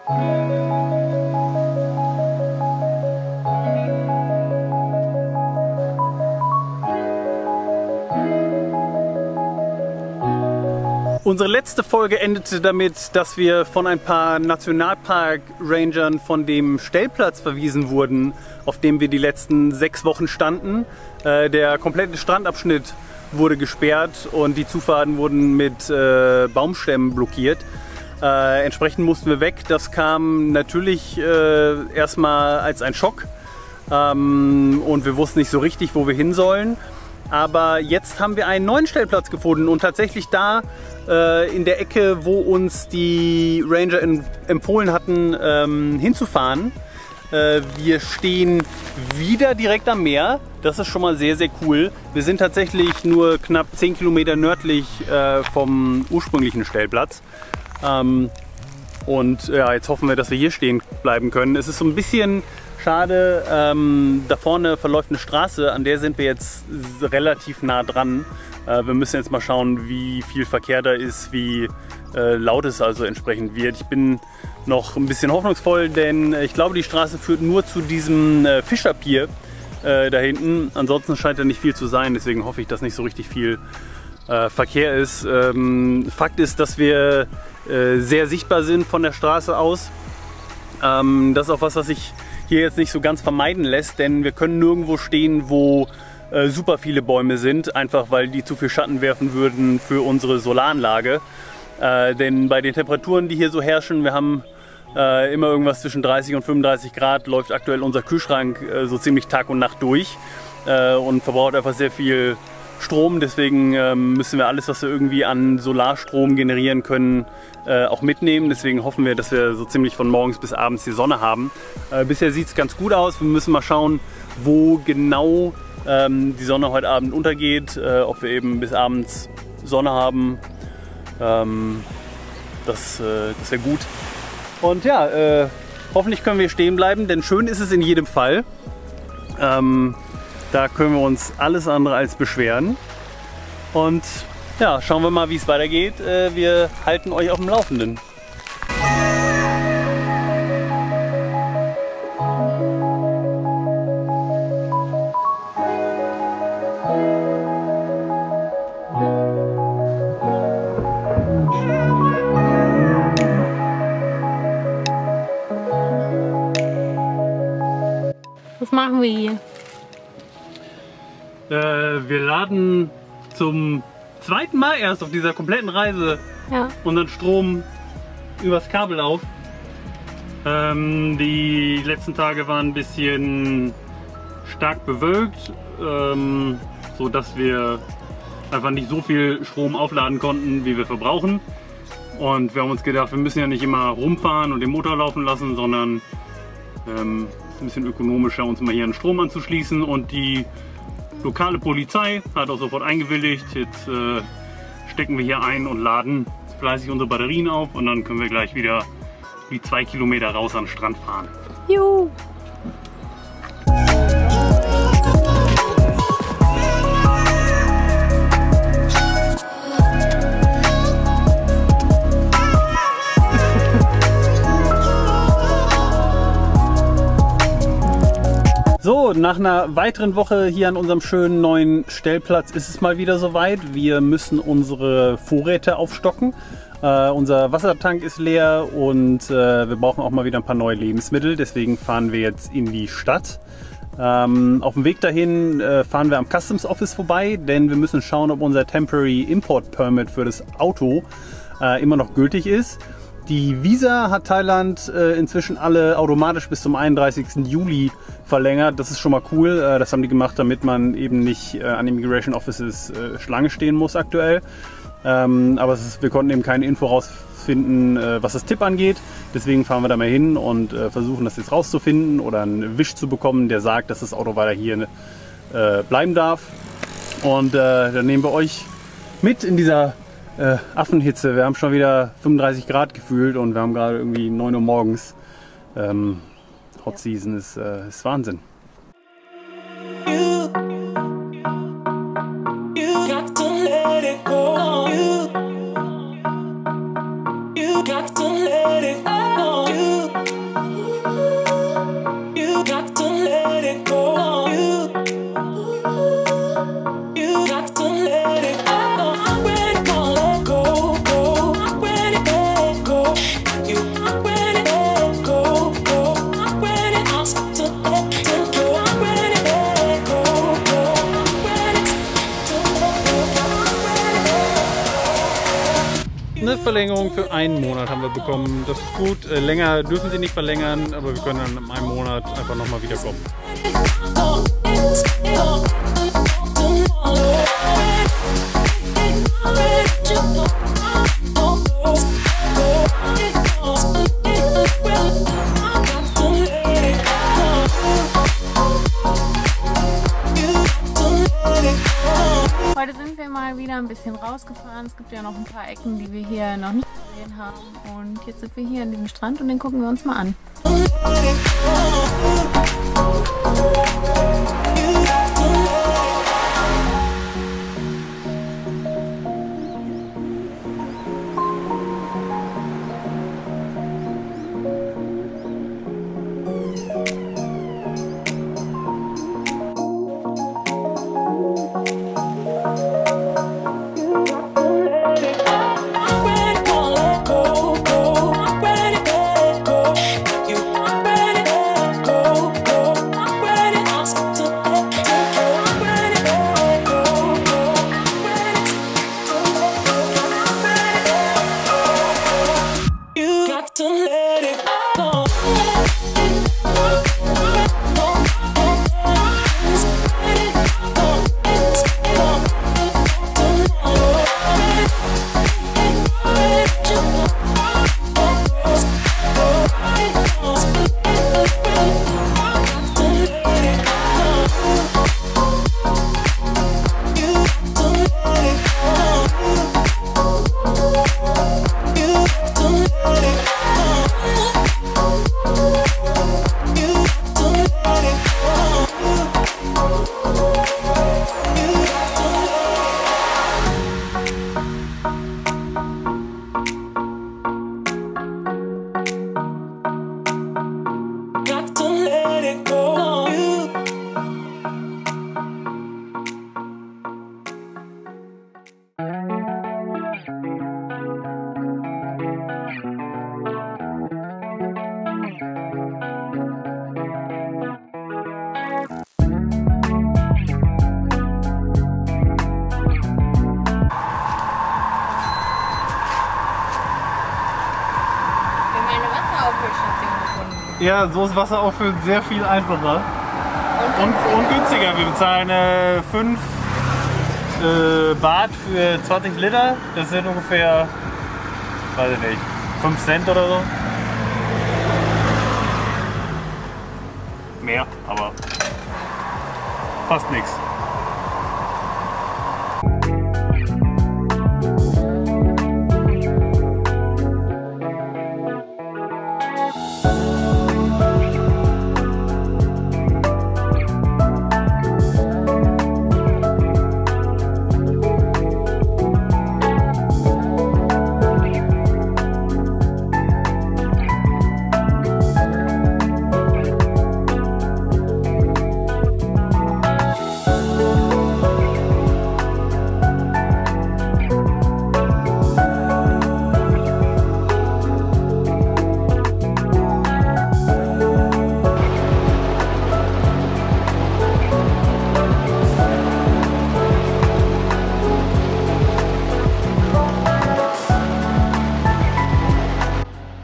Unsere letzte Folge endete damit, dass wir von ein paar Nationalpark-Rangern von dem Stellplatz verwiesen wurden, auf dem wir die letzten 6 Wochen standen. Der komplette Strandabschnitt wurde gesperrt und die Zufahrten wurden mit Baumstämmen blockiert. Entsprechend mussten wir weg. Das kam natürlich erstmal als ein Schock und wir wussten nicht so richtig, wo wir hin sollen. Aber jetzt haben wir einen neuen Stellplatz gefunden und tatsächlich da in der Ecke, wo uns die Ranger empfohlen hatten, hinzufahren. Wir stehen wieder direkt am Meer. Das ist schon mal sehr, sehr cool. Wir sind tatsächlich nur knapp 10 Kilometer nördlich vom ursprünglichen Stellplatz. Und ja, jetzt hoffen wir, dass wir hier stehen bleiben können. Es ist so ein bisschen schade, da vorne verläuft eine Straße, an der sind wir jetzt relativ nah dran. Wir müssen jetzt mal schauen, wie viel Verkehr da ist, wie laut es also entsprechend wird. Ich bin noch ein bisschen hoffnungsvoll, denn ich glaube, die Straße führt nur zu diesem Fischerpier da hinten. Ansonsten scheint da nicht viel zu sein, deswegen hoffe ich, dass nicht so richtig viel Verkehr ist. Fakt ist, dass wir sehr sichtbar sind von der Straße aus. Das ist auch was sich hier jetzt nicht so ganz vermeiden lässt, denn wir können nirgendwo stehen, wo super viele Bäume sind, einfach weil die zu viel Schatten werfen würden für unsere Solaranlage. Denn bei den Temperaturen, die hier so herrschen, wir haben immer irgendwas zwischen 30 und 35 Grad, läuft aktuell unser Kühlschrank so ziemlich Tag und Nacht durch und verbraucht einfach sehr viel Strom. Deswegen müssen wir alles, was wir irgendwie an Solarstrom generieren können, auch mitnehmen. Deswegen hoffen wir, dass wir so ziemlich von morgens bis abends die Sonne haben. Bisher sieht es ganz gut aus. Wir müssen mal schauen, wo genau die Sonne heute Abend untergeht, ob wir eben bis abends Sonne haben. Das wäre gut. Und ja, hoffentlich können wir stehen bleiben, denn schön ist es in jedem Fall. Da können wir uns alles andere als beschweren. Und ja, schauen wir mal, wie es weitergeht. Wir halten euch auf dem Laufenden. Was machen wir hier? Wir laden zum 2. Mal erst auf dieser kompletten Reise unseren Strom übers Kabel auf. Die letzten Tage waren ein bisschen stark bewölkt, so dass wir einfach nicht so viel Strom aufladen konnten, wie wir verbrauchen. Und wir haben uns gedacht, wir müssen ja nicht immer rumfahren und den Motor laufen lassen, sondern es ist ein bisschen ökonomischer, uns mal hier an Strom anzuschließen. Und die lokale Polizei hat auch sofort eingewilligt. Jetzt stecken wir hier ein und laden fleißig unsere Batterien auf und dann können wir gleich wieder wie 2 Kilometer raus an den Strand fahren. Juhu! So, nach einer weiteren Woche hier an unserem schönen neuen Stellplatz ist es mal wieder soweit. Wir müssen unsere Vorräte aufstocken. Unser Wassertank ist leer und wir brauchen auch mal wieder ein paar neue Lebensmittel. Deswegen fahren wir jetzt in die Stadt. Auf dem Weg dahin fahren wir am Customs Office vorbei, denn wir müssen schauen, ob unser Temporary Import Permit für das Auto immer noch gültig ist. Die Visa hat Thailand inzwischen alle automatisch bis zum 31. Juli verlängert. Das ist schon mal cool. Das haben die gemacht, damit man eben nicht an Immigration Offices Schlange stehen muss aktuell. Aber wir konnten eben keine Info rausfinden, was das Tipp angeht. Deswegen fahren wir da mal hin und versuchen das jetzt rauszufinden oder einen Wisch zu bekommen, der sagt, dass das Auto weiter hier bleiben darf. Und dann nehmen wir euch mit in dieser Affenhitze. Wir haben schon wieder 35 Grad gefühlt und wir haben gerade irgendwie 9 Uhr morgens. Hot Season ist Wahnsinn. You got to let it go. You got to let it go. eine Verlängerung für einen Monat haben wir bekommen. Das ist gut. Länger dürfen sie nicht verlängern, aber wir können dann in einem Monat einfach nochmal wiederkommen. Heute sind wir mal wieder ein bisschen rausgefahren. Es gibt ja noch ein paar Ecken, die wir hier noch nicht gesehen haben. Und jetzt sind wir hier an diesem Strand und den gucken wir uns mal an. Ja, so ist Wasser auffüllen sehr viel einfacher und günstiger. Wir bezahlen 5 Baht für 20 Liter. Das sind ungefähr, weiß ich nicht, 5 Cent oder so. Mehr, aber fast nichts.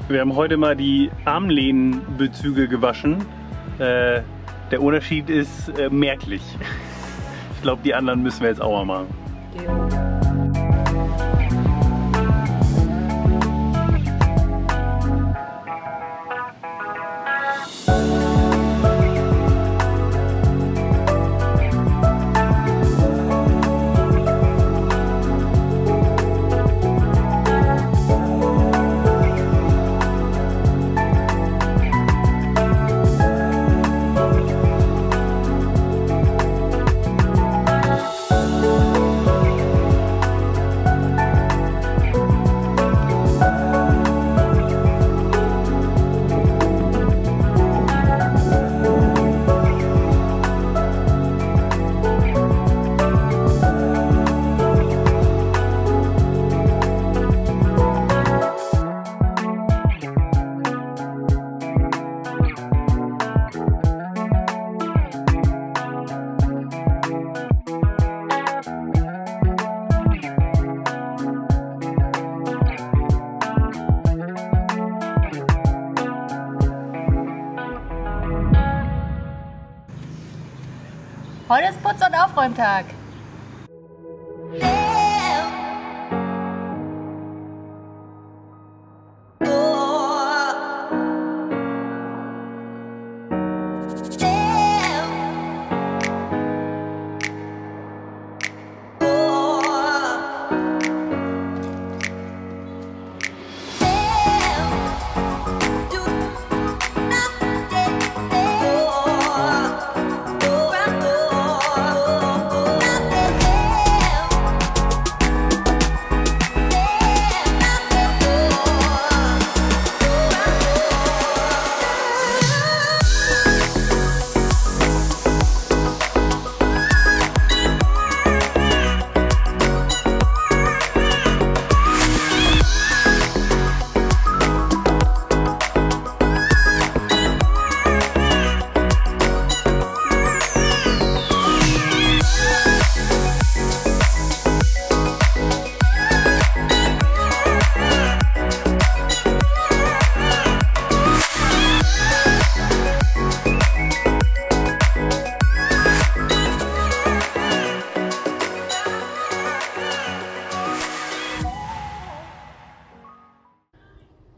Wir haben heute mal die Armlehnenbezüge gewaschen. Der Unterschied ist merklich. Ich glaube, die anderen müssen wir jetzt auch mal machen. Heute ist Putz- und Aufräumtag.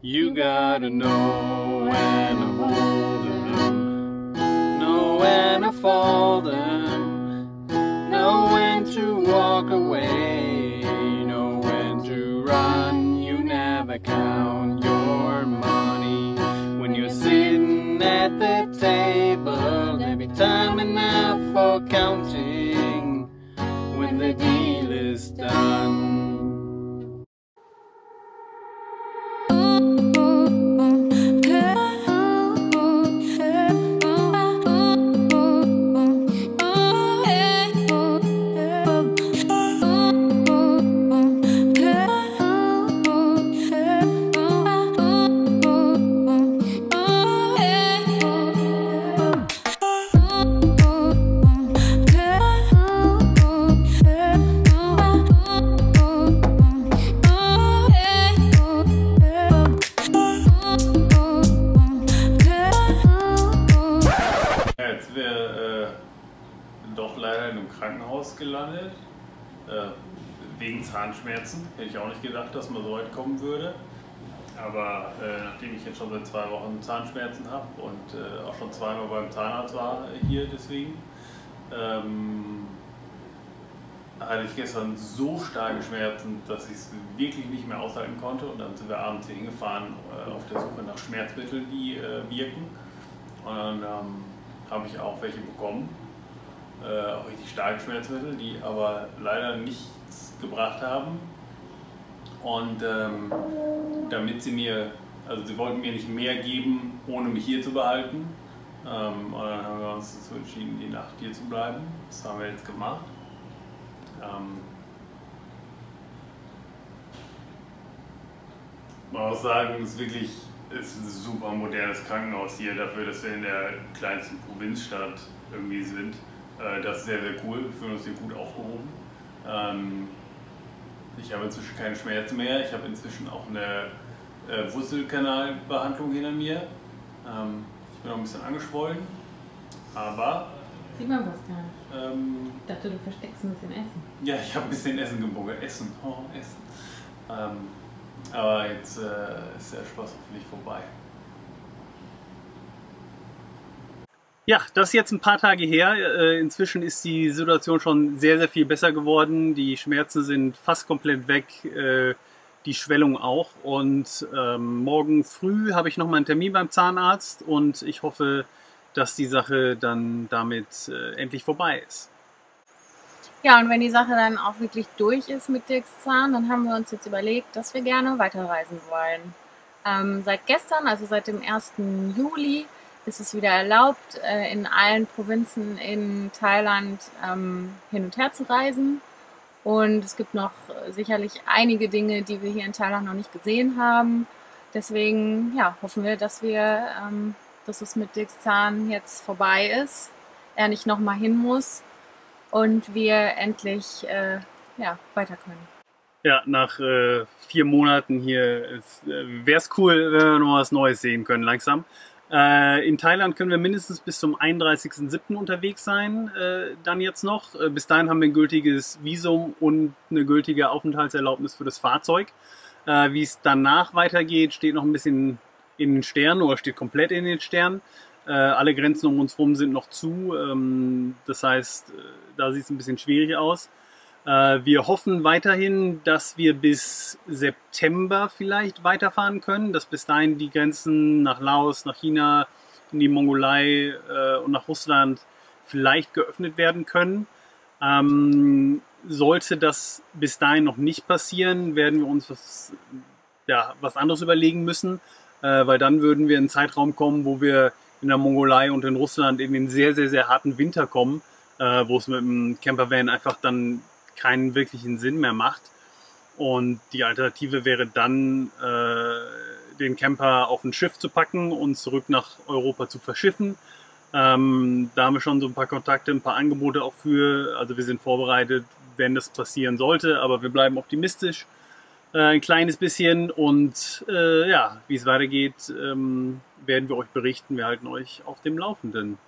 You gotta know when to hold 'em, know when to fold 'em, know when to walk away, know when to run. You never count your money when you're sitting at the table. There'll be time enough for counting when the deal is done. Doch leider in einem Krankenhaus gelandet, wegen Zahnschmerzen. Hätte ich auch nicht gedacht, dass man so weit kommen würde. Aber nachdem ich jetzt schon seit 2 Wochen Zahnschmerzen habe und auch schon zweimal beim Zahnarzt war hier deswegen, hatte ich gestern so starke Schmerzen, dass ich es wirklich nicht mehr aushalten konnte. Und dann sind wir abends hier hingefahren auf der Suche nach Schmerzmitteln, die wirken. Und dann habe ich auch welche bekommen. Auch richtig starke Schmerzmittel, die aber leider nichts gebracht haben. Und damit sie mir, also sie wollten mir nicht mehr geben, ohne mich hier zu behalten. Und dann haben wir uns dazu entschieden, die Nacht hier zu bleiben. Das haben wir jetzt gemacht. Man muss sagen, es ist wirklich ein super modernes Krankenhaus hier, dafür, dass wir in der kleinsten Provinzstadt irgendwie sind. Das ist sehr, sehr cool, wir fühlen uns hier gut aufgehoben. Ich habe inzwischen keine Schmerzen mehr, ich habe inzwischen auch eine Wurzelkanalbehandlung hinter mir. Ich bin noch ein bisschen angeschwollen, aber... Sieht man was gar nicht. Ich dachte, du versteckst ein bisschen Essen. Ja, ich habe ein bisschen Essen gebunkert. Essen, oh, Essen. Aber jetzt ist der Spaß hoffentlich vorbei. Ja, das ist jetzt ein paar Tage her. Inzwischen ist die Situation schon sehr, sehr viel besser geworden. Die Schmerzen sind fast komplett weg, die Schwellung auch. Und morgen früh habe ich nochmal einen Termin beim Zahnarzt und ich hoffe, dass die Sache dann damit endlich vorbei ist. Ja, und wenn die Sache dann auch wirklich durch ist mit Dirks Zahn, dann haben wir uns jetzt überlegt, dass wir gerne weiterreisen wollen. Seit gestern, also seit dem 1. Juli, ist es wieder erlaubt, in allen Provinzen in Thailand hin und her zu reisen. Und es gibt noch sicherlich einige Dinge, die wir hier in Thailand noch nicht gesehen haben. Deswegen ja, hoffen wir, dass es mit Dirks Zahn jetzt vorbei ist, er nicht nochmal hin muss und wir endlich weiter können. Ja, nach 4 Monaten hier wäre es cool, wenn wir noch was Neues sehen können langsam. In Thailand können wir mindestens bis zum 31.07. unterwegs sein, dann jetzt noch. Bis dahin haben wir ein gültiges Visum und eine gültige Aufenthaltserlaubnis für das Fahrzeug. Wie es danach weitergeht, steht noch ein bisschen in den Sternen oder steht komplett in den Sternen. Alle Grenzen um uns herum sind noch zu. Das heißt, da sieht es ein bisschen schwierig aus. Wir hoffen weiterhin, dass wir bis September vielleicht weiterfahren können, dass bis dahin die Grenzen nach Laos, nach China, in die Mongolei und nach Russland vielleicht geöffnet werden können. Sollte das bis dahin noch nicht passieren, werden wir uns was anderes überlegen müssen, weil dann würden wir in einen Zeitraum kommen, wo wir in der Mongolei und in Russland in den sehr, sehr, sehr harten Winter kommen, wo es mit dem Campervan einfach dann keinen wirklichen Sinn mehr macht. Und die Alternative wäre dann, den Camper auf ein Schiff zu packen und zurück nach Europa zu verschiffen. Da haben wir schon so ein paar Kontakte, ein paar Angebote auch für. Also wir sind vorbereitet, wenn das passieren sollte, aber wir bleiben optimistisch ein kleines bisschen. Und ja, wie es weitergeht, werden wir euch berichten. Wir halten euch auf dem Laufenden.